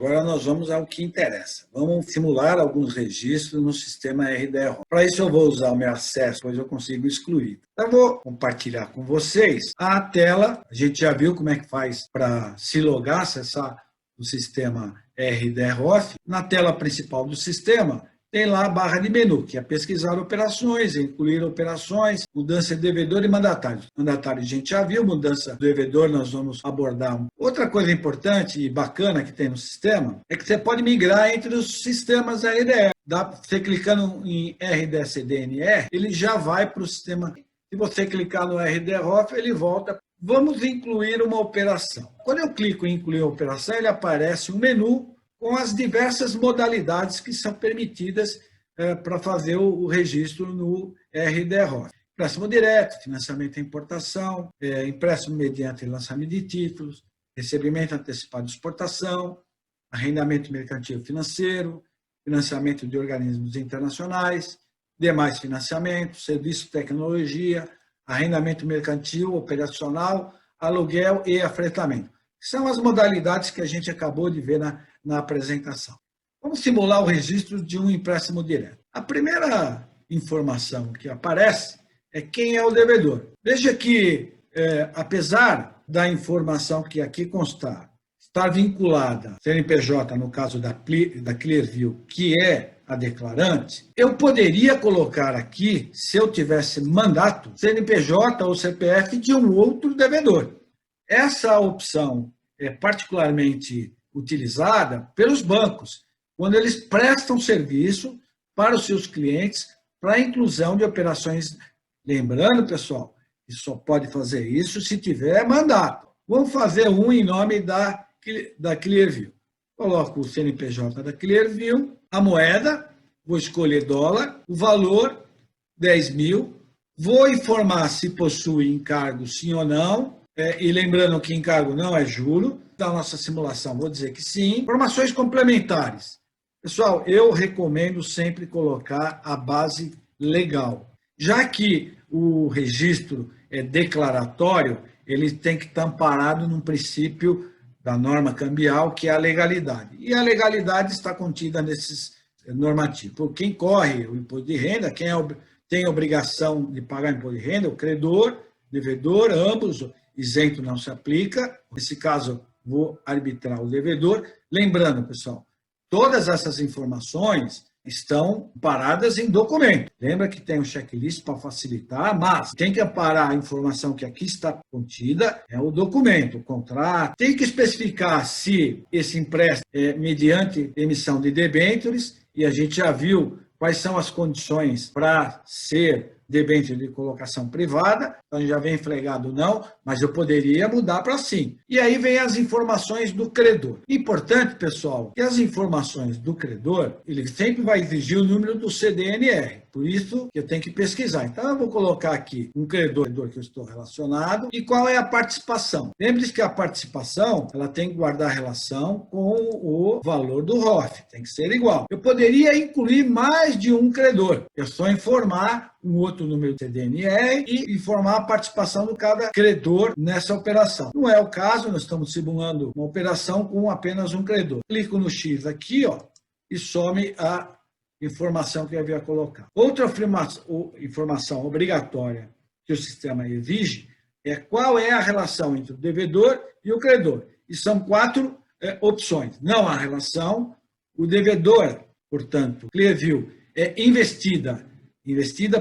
Agora nós vamos ao que interessa. Vamos simular alguns registros no sistema RDR. Para isso eu vou usar o meu acesso, pois eu consigo excluir. Eu vou compartilhar com vocês a tela. A gente já viu como é que faz para se logar, acessar o sistema RDROF. Na tela principal do sistema, tem lá a barra de menu, que é pesquisar operações, incluir operações, mudança de devedor e mandatário. Mandatário a gente já viu, mudança do devedor nós vamos abordar. Outra coisa importante e bacana que tem no sistema é que você pode migrar entre os sistemas RDR. Você clicando em RDCDNR, ele já vai para o sistema. Se você clicar no RDROF, ele volta. Vamos incluir uma operação. Quando eu clico em incluir a operação, ele aparece um menu com as diversas modalidades que são permitidas para fazer o registro no RDROF. Empréstimo direto, financiamento e importação, empréstimo mediante lançamento de títulos, recebimento antecipado de exportação, arrendamento mercantil financeiro, financiamento de organismos internacionais, demais financiamentos, serviço de tecnologia, arrendamento mercantil, operacional, aluguel e afretamento. São as modalidades que a gente acabou de ver na apresentação. Vamos simular o registro de um empréstimo direto. A primeira informação que aparece é quem é o devedor. Veja que, apesar da informação que aqui constar, estar vinculada CNPJ, no caso da Clearview, que é a declarante, eu poderia colocar aqui, se eu tivesse mandato, CNPJ ou CPF de um outro devedor. Essa opção é particularmente utilizada pelos bancos, quando eles prestam serviço para os seus clientes para a inclusão de operações. Lembrando, pessoal, que só pode fazer isso se tiver mandato. Vamos fazer um em nome da Clearview. Coloco o CNPJ da Clearview, a moeda, vou escolher dólar, o valor, 10 mil, vou informar se possui encargo sim ou não, e lembrando que encargo não é juro, da nossa simulação vou dizer que sim. Informações complementares. Pessoal, eu recomendo sempre colocar a base legal. Já que o registro é declaratório, ele tem que estar amparado num princípio da norma cambial, que é a legalidade. E a legalidade está contida nesses normativos. Por quem corre o imposto de renda, quem tem a obrigação de pagar imposto de renda, o credor, devedor, ambos, isento não se aplica. Nesse caso, vou arbitrar o devedor. Lembrando, pessoal, todas essas informações estão paradas em documento. Lembra que tem um checklist para facilitar, mas tem que amparar a informação que aqui está contida, é o documento, o contrato. Tem que especificar se esse empréstimo é mediante emissão de debêntures, e a gente já viu quais são as condições para ser debênture de colocação privada, então já vem flegado não, mas eu poderia mudar para sim. E aí vem as informações do credor. Importante, pessoal, que as informações do credor, ele sempre vai exigir o número do CDNR, por isso que eu tenho que pesquisar. Então eu vou colocar aqui um credor que eu estou relacionado e qual é a participação. Lembre-se que a participação, ela tem que guardar relação com o valor do ROF, tem que ser igual. Eu poderia incluir mais de um credor, é só informar um outro número do CDNR e informar a participação de cada credor nessa operação. Não é o caso, nós estamos simulando uma operação com apenas um credor. Clico no X aqui, ó, e some a informação que eu havia colocado. Outra informação obrigatória que o sistema exige é qual é a relação entre o devedor e o credor. E são 4 opções. Não há relação, o devedor, portanto, Clearview, é investida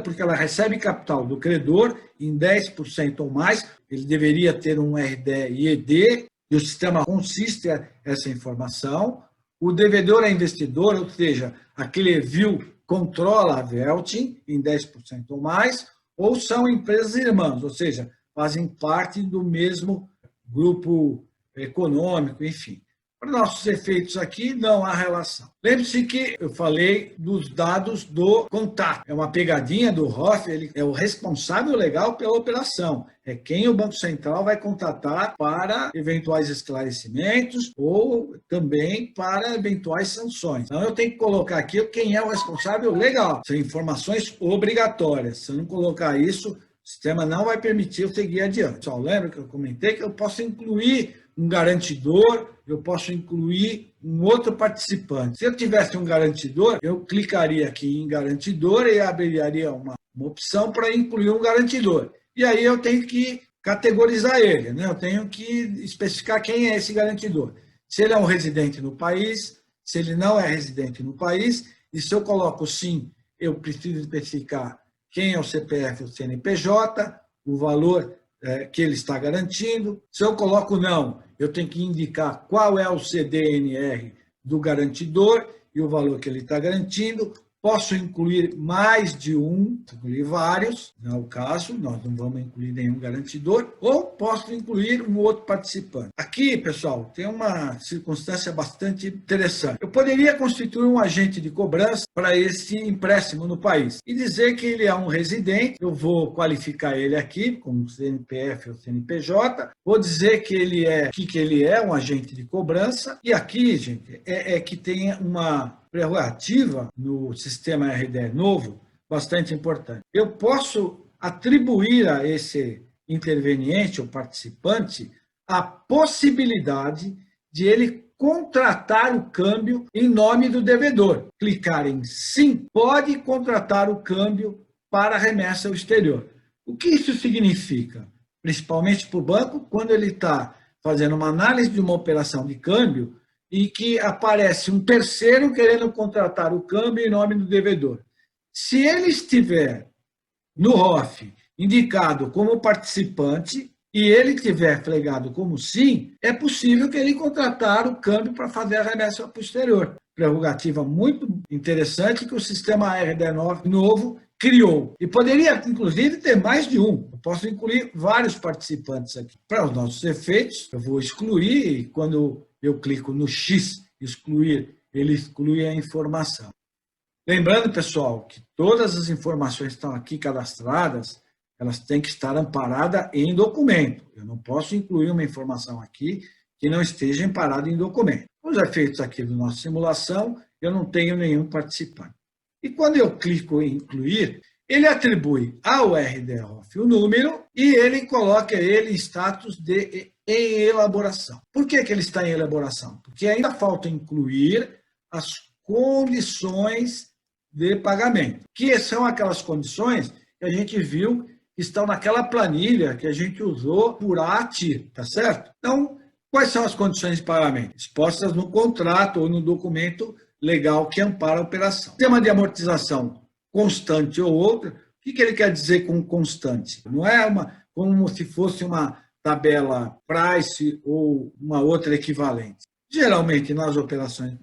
porque ela recebe capital do credor em 10% ou mais, ele deveria ter um RDIED, e o sistema consiste essa informação. O devedor é investidor, ou seja, a Clearview controla a Veltin em 10% ou mais, ou são empresas irmãs, ou seja, fazem parte do mesmo grupo econômico, enfim. Para nossos efeitos aqui, não há relação. Lembre-se que eu falei dos dados do contato. É uma pegadinha do ROF, ele é o responsável legal pela operação. É quem o Banco Central vai contatar para eventuais esclarecimentos ou também para eventuais sanções. Então, eu tenho que colocar aqui quem é o responsável legal. São informações obrigatórias. Se eu não colocar isso, o sistema não vai permitir eu seguir adiante. Só lembra que eu comentei que eu posso incluir um garantidor, eu posso incluir um outro participante. Se eu tivesse um garantidor, eu clicaria aqui em garantidor e abriria uma opção para incluir um garantidor. E aí eu tenho que categorizar ele, né? Eu tenho que especificar quem é esse garantidor. Se ele é um residente no país, se ele não é residente no país, e se eu coloco sim, eu preciso especificar quem é o CPF ou CNPJ, o valor que ele está garantindo. Se eu coloco não, eu tenho que indicar qual é o CDNR do garantidor e o valor que ele está garantindo. Posso incluir mais de um, incluir vários, não é o caso, nós não vamos incluir nenhum garantidor, ou posso incluir um outro participante. Aqui, pessoal, tem uma circunstância bastante interessante. Eu poderia constituir um agente de cobrança para esse empréstimo no país e dizer que ele é um residente, eu vou qualificar ele aqui como CNPF ou CNPJ, vou dizer que ele é um agente de cobrança, e aqui, gente, é que tem uma prerrogativa no sistema RDE novo, bastante importante. Eu posso atribuir a esse interveniente ou participante a possibilidade de ele contratar o câmbio em nome do devedor. Clicar em sim, pode contratar o câmbio para remessa ao exterior. O que isso significa? Principalmente para o banco, quando ele está fazendo uma análise de uma operação de câmbio, e que aparece um terceiro querendo contratar o câmbio em nome do devedor. Se ele estiver no ROF indicado como participante e ele tiver flegado como sim, é possível que ele contratar o câmbio para fazer a remessa para o exterior. Prerrogativa muito interessante que o sistema RD9 novo criou. E poderia, inclusive, ter mais de um. Eu posso incluir vários participantes aqui. Para os nossos efeitos, eu vou excluir, e quando eu clico no X, excluir, ele exclui a informação. Lembrando, pessoal, que todas as informações que estão aqui cadastradas, elas têm que estar amparadas em documento. Eu não posso incluir uma informação aqui que não esteja amparada em documento. Os efeitos aqui da nossa simulação, eu não tenho nenhum participante. E quando eu clico em incluir, ele atribui ao RDROF o número e ele coloca ele em status de em elaboração. Por que ele está em elaboração? Porque ainda falta incluir as condições de pagamento, que são aquelas condições que a gente viu que estão naquela planilha que a gente usou por ATI, tá certo? Então, quais são as condições de pagamento? Expostas no contrato ou no documento legal que ampara a operação. Sistema de amortização constante ou outra, o que ele quer dizer com constante? Não é como se fosse uma tabela price ou uma outra equivalente. Geralmente, nas operações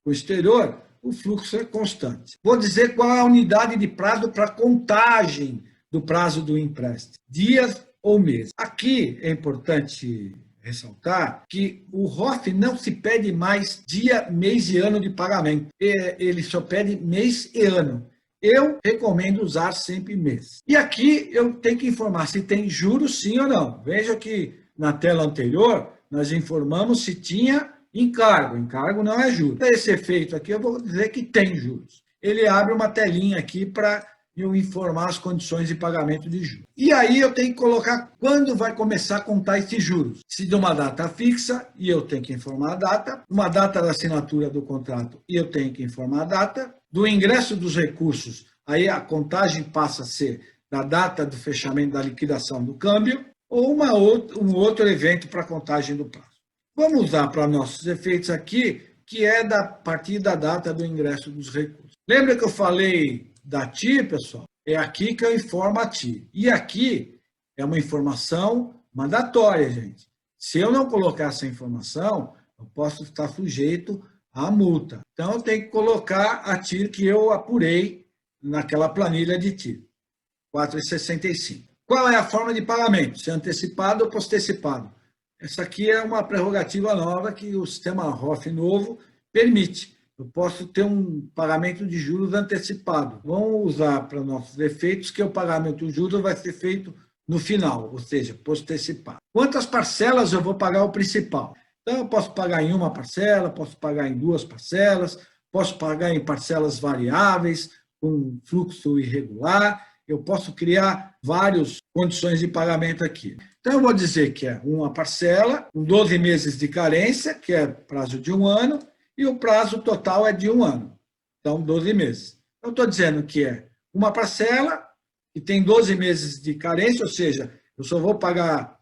com o exterior, o fluxo é constante. Vou dizer qual é a unidade de prazo para contagem do prazo do empréstimo, dias ou meses. Aqui é importante ressaltar que o ROF não se pede mais dia, mês e ano de pagamento. Ele só pede mês e ano. Eu recomendo usar sempre mês. E aqui eu tenho que informar se tem juros sim ou não. Veja que na tela anterior nós informamos se tinha encargo. Encargo não é juros. Para esse efeito aqui eu vou dizer que tem juros. Ele abre uma telinha aqui para eu informar as condições de pagamento de juros. E aí eu tenho que colocar quando vai começar a contar esses juros. Se de uma data fixa, e eu tenho que informar a data, uma data da assinatura do contrato, e eu tenho que informar a data, do ingresso dos recursos, aí a contagem passa a ser da data do fechamento da liquidação do câmbio, ou um outro evento para a contagem do prazo. Vamos usar para nossos efeitos aqui, que é a partir da data do ingresso dos recursos. Lembra que eu falei da TI, pessoal? É aqui que eu informo a TI. E aqui é uma informação mandatória, gente. Se eu não colocar essa informação, eu posso estar sujeito à multa. Então, eu tenho que colocar a TI que eu apurei naquela planilha de TI, 4,65. Qual é a forma de pagamento? Se é antecipado ou postecipado? Essa aqui é uma prerrogativa nova que o sistema ROF novo permite. Eu posso ter um pagamento de juros antecipado. Vamos usar para nossos efeitos que o pagamento de juros vai ser feito no final, ou seja, postecipado. Quantas parcelas eu vou pagar o principal? Então, eu posso pagar em uma parcela, posso pagar em duas parcelas, posso pagar em parcelas variáveis, com fluxo irregular, eu posso criar várias condições de pagamento aqui. Então, eu vou dizer que é uma parcela, com 12 meses de carência, que é prazo de 1 ano, e o prazo total é de 1 ano. Então, 12 meses. Eu estou dizendo que é uma parcela que tem 12 meses de carência, ou seja, eu só vou pagar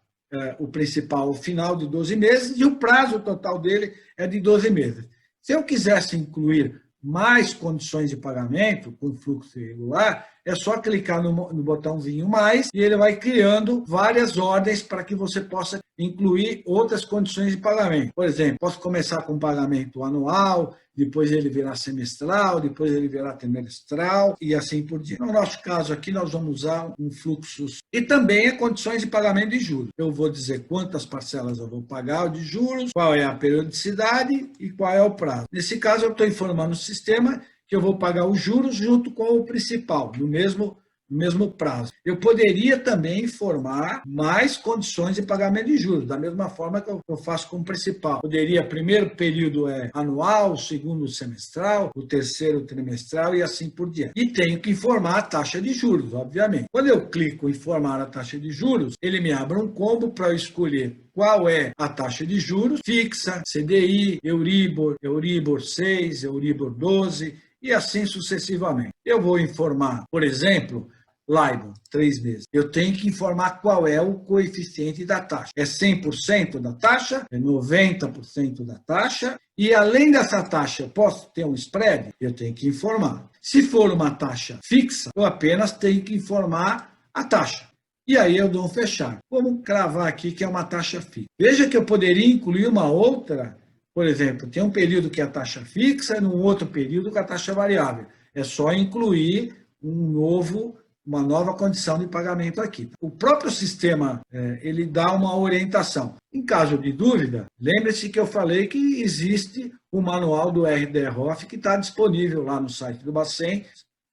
o principal ao final de 12 meses e o prazo total dele é de 12 meses. Se eu quisesse incluir mais condições de pagamento com fluxo irregular, é só clicar no botãozinho mais e ele vai criando várias ordens para que você possa incluir outras condições de pagamento. Por exemplo, posso começar com pagamento anual, depois ele virar semestral, depois ele virar trimestral e assim por diante. No nosso caso aqui, nós vamos usar um fluxo e também condições de pagamento de juros. Eu vou dizer quantas parcelas eu vou pagar de juros, qual é a periodicidade e qual é o prazo. Nesse caso, eu estou informando o sistema que eu vou pagar os juros junto com o principal, no mesmo prazo. Eu poderia também informar mais condições de pagamento de juros, da mesma forma que eu faço com o principal. Poderia, primeiro período é anual, segundo semestral, o terceiro trimestral e assim por diante. E tenho que informar a taxa de juros, obviamente. Quando eu clico em informar a taxa de juros, ele me abre um combo para eu escolher qual é a taxa de juros fixa, CDI, Euribor 6, Euribor 12 e assim sucessivamente. Eu vou informar, por exemplo, LIBOR, 3 meses. Eu tenho que informar qual é o coeficiente da taxa. É 100% da taxa? É 90% da taxa? E além dessa taxa, eu posso ter um spread? Eu tenho que informar. Se for uma taxa fixa, eu apenas tenho que informar a taxa. E aí eu dou um fechar. Vamos cravar aqui que é uma taxa fixa. Veja que eu poderia incluir uma outra, por exemplo, tem um período que é a taxa fixa e num outro período que é a taxa variável. É só incluir uma nova condição de pagamento aqui. O próprio sistema, ele dá uma orientação. Em caso de dúvida, lembre-se que eu falei que existe o manual do RDROF que está disponível lá no site do Bacen.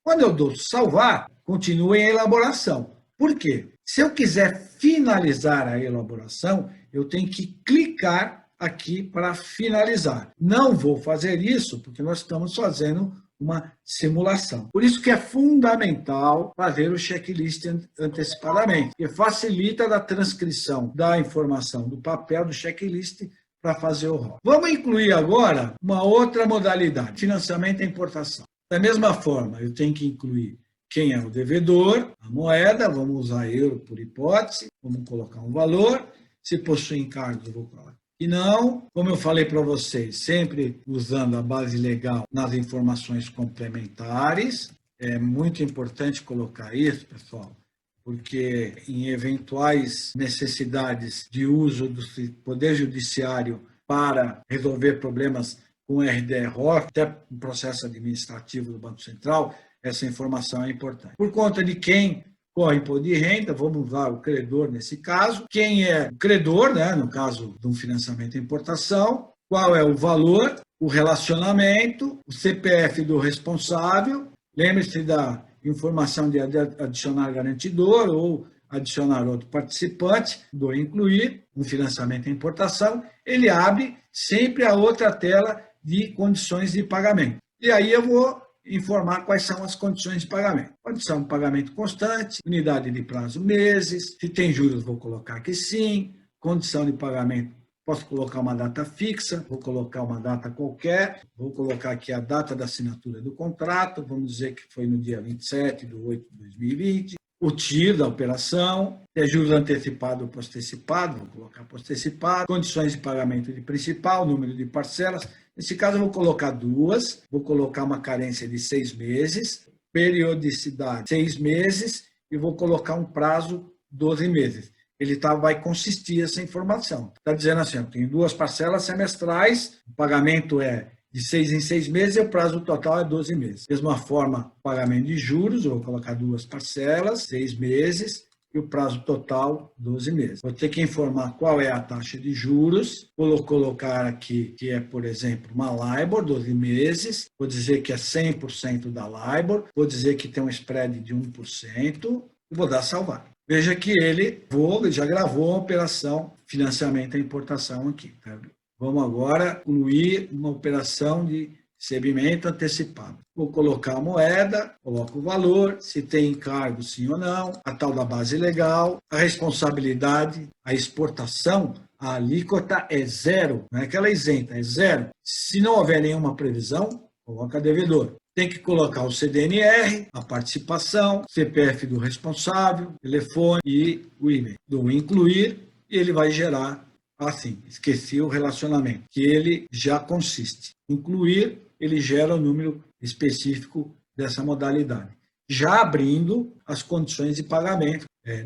Quando eu dou salvar, continua em elaboração. Por quê? Se eu quiser finalizar a elaboração, eu tenho que clicar aqui para finalizar. Não vou fazer isso porque nós estamos fazendo uma simulação. Por isso que é fundamental fazer o checklist antecipadamente, que facilita a transcrição da informação do papel do checklist para fazer o rol. Vamos incluir agora uma outra modalidade, financiamento e importação. Da mesma forma, eu tenho que incluir quem é o devedor, a moeda, vamos usar euro por hipótese, vamos colocar um valor, se possui encargos, eu vou colocar. E não, como eu falei para vocês, sempre usando a base legal nas informações complementares. É muito importante colocar isso, pessoal, porque em eventuais necessidades de uso do Poder Judiciário para resolver problemas com RDR-ROF, até no processo administrativo do Banco Central, essa informação é importante. Por conta de quem corre imposto de renda, vamos usar o credor nesse caso. Quem é credor, né, no caso de um financiamento e importação, qual é o valor, o relacionamento, o CPF do responsável, lembre-se da informação de adicionar garantidor ou adicionar outro participante, do incluir, um financiamento e importação, ele abre sempre a outra tela de condições de pagamento. E aí eu vou informar quais são as condições de pagamento. Condição de pagamento constante, unidade de prazo meses, se tem juros vou colocar que sim, condição de pagamento, posso colocar uma data fixa, vou colocar uma data qualquer, vou colocar aqui a data da assinatura do contrato, vamos dizer que foi no dia 27/8/2020, o TIR da operação, juros antecipado ou postecipado, vou colocar postecipado, condições de pagamento de principal, número de parcelas. Nesse caso, eu vou colocar 2, vou colocar uma carência de 6 meses, periodicidade 6 meses e vou colocar um prazo 12 meses. Ele vai consistir essa informação. Está dizendo assim, eu tenho 2 parcelas semestrais, o pagamento é de 6 em 6 meses e o prazo total é 12 meses. Da mesma forma, pagamento de juros, eu vou colocar 2 parcelas, 6 meses, e o prazo total, 12 meses. Vou ter que informar qual é a taxa de juros, vou colocar aqui que é, por exemplo, uma LIBOR, 12 meses, vou dizer que é 100% da LIBOR, vou dizer que tem um spread de 1% e vou dar salvar. Veja que ele já gravou a operação financiamento e importação aqui. Tá? Vamos agora incluir uma operação de recebimento antecipado. Vou colocar a moeda, coloco o valor, se tem encargo sim ou não, a tal da base legal, a responsabilidade, a exportação, a alíquota é zero, não é aquela isenta, é zero. Se não houver nenhuma previsão, coloca devedor. Tem que colocar o CDNR, a participação, CPF do responsável, telefone e o e-mail. Do incluir, e ele vai gerar, assim, esqueci o relacionamento, que ele já consiste. Incluir, ele gera o número específico dessa modalidade. Já abrindo as condições de pagamento.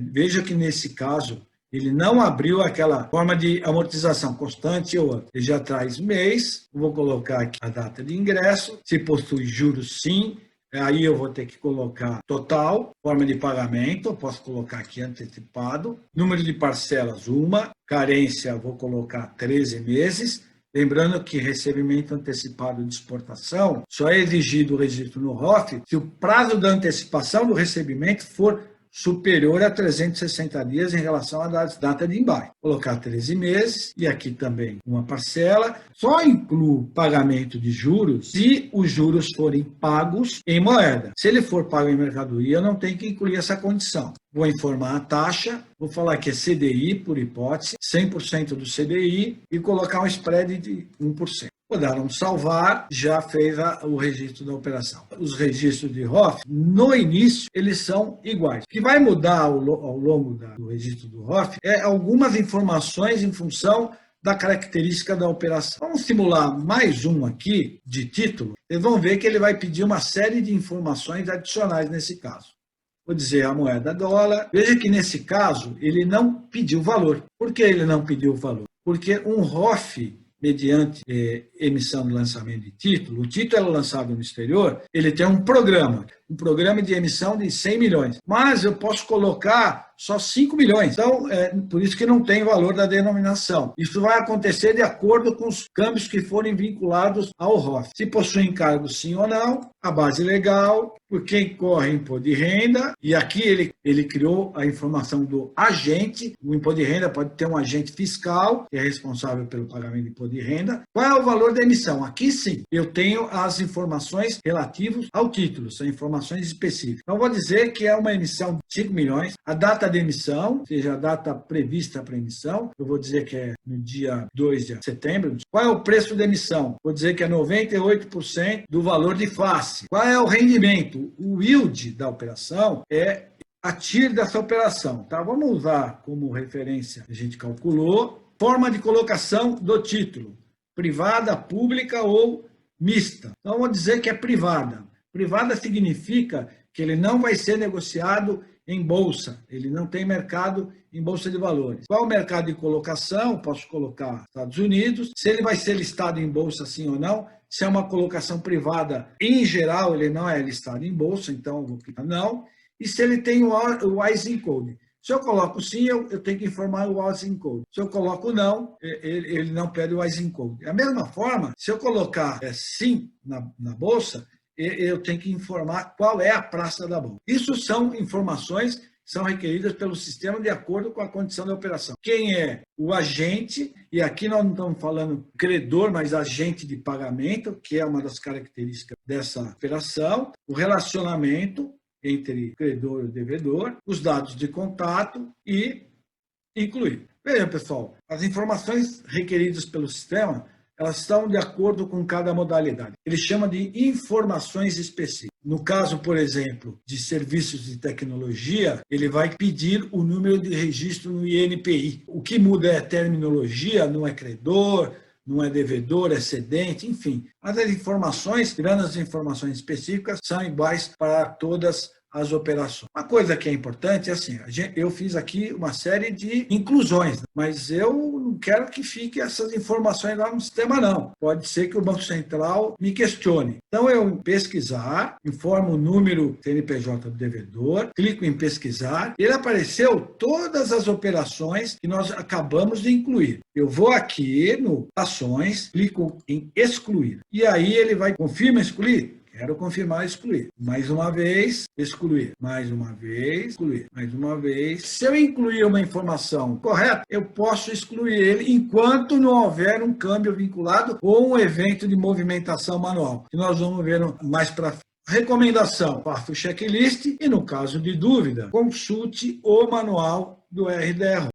Veja que nesse caso, ele não abriu aquela forma de amortização constante ou outra. Ele já traz mês, vou colocar aqui a data de ingresso, se possui juros sim, aí eu vou ter que colocar total, forma de pagamento, eu posso colocar aqui antecipado, número de parcelas uma, carência vou colocar 13 meses, lembrando que recebimento antecipado de exportação só é exigido o registro no ROF se o prazo da antecipação do recebimento for superior a 360 dias em relação à data de embarque. Colocar 13 meses e aqui também uma parcela. Só incluo pagamento de juros se os juros forem pagos em moeda. Se ele for pago em mercadoria, eu não tenho que incluir essa condição. Vou informar a taxa, vou falar que é CDI, por hipótese, 100% do CDI e colocar um spread de 1%. Vou dar um salvar, já fez o registro da operação. Os registros de ROF, no início, eles são iguais. O que vai mudar ao longo do registro do ROF é algumas informações em função da característica da operação. Vamos simular mais um aqui, de título. Vocês vão ver que ele vai pedir uma série de informações adicionais nesse caso. Vou dizer a moeda dólar. Veja que nesse caso, ele não pediu valor. Por que ele não pediu valor? Porque um ROF, mediante emissão de lançamento de título, o título é lançado no exterior, ele tem um programa de emissão de 100 milhões, mas eu posso colocar só 5 milhões, então por isso que não tem valor da denominação. Isso vai acontecer de acordo com os câmbios que forem vinculados ao ROF. Se possui encargo sim ou não, a base legal, por quem corre imposto de renda, e aqui ele criou a informação do agente. O imposto de renda pode ter um agente fiscal, que é responsável pelo pagamento de imposto de renda. Qual é o valor da emissão? Aqui sim, eu tenho as informações relativas ao título, são informações específicas. Então, vou dizer que é uma emissão de 5 milhões, a data de emissão, ou seja, a data prevista para emissão, eu vou dizer que é no dia 2 de setembro. Qual é o preço de emissão? Vou dizer que é 98% do valor de face. Qual é o rendimento? O yield da operação é a TIR dessa operação. Tá? Vamos usar como referência, a gente calculou, forma de colocação do título, privada, pública ou mista. Então, vou dizer que é privada. Privada significa que ele não vai ser negociado em bolsa, ele não tem mercado em bolsa de valores. Qual é o mercado de colocação? Posso colocar Estados Unidos. Se ele vai ser listado em bolsa sim ou não, se é uma colocação privada, em geral ele não é listado em bolsa, então eu vou clicar não. E se ele tem o WISIN Code. Se eu coloco sim, eu tenho que informar o WISIN Code. Se eu coloco não, ele não pede o WISIN Code. Da mesma forma, se eu colocar sim na bolsa, eu tenho que informar qual é a praça da bolsa. Isso são informações que são requeridas pelo sistema de acordo com a condição da operação. Quem é o agente, e aqui nós não estamos falando credor, mas agente de pagamento, que é uma das características dessa operação, o relacionamento entre credor e devedor, os dados de contato e incluir. Veja, pessoal, as informações requeridas pelo sistema, elas estão de acordo com cada modalidade. Ele chama de informações específicas. No caso, por exemplo, de serviços de tecnologia, ele vai pedir o número de registro no INPI. O que muda é a terminologia, não é credor, não é devedor, é cedente, enfim. Mas as informações, tirando as informações específicas, são iguais para todas as operações. Uma coisa que é importante é assim, eu fiz aqui uma série de inclusões, mas eu não quero que fique essas informações lá no sistema, não. Pode ser que o Banco Central me questione. Então, eu em pesquisar, informo o número CNPJ do devedor, clico em pesquisar, ele apareceu todas as operações que nós acabamos de incluir. Eu vou aqui no ações, clico em excluir. E aí ele vai, confirma excluir? Quero confirmar e excluir. Mais uma vez, excluir. Mais uma vez, excluir. Mais uma vez. Se eu incluir uma informação correta, eu posso excluir ele enquanto não houver um câmbio vinculado ou um evento de movimentação manual, que nós vamos ver mais para frente. Recomendação: faça o checklist e, no caso de dúvida, consulte o manual do RDR.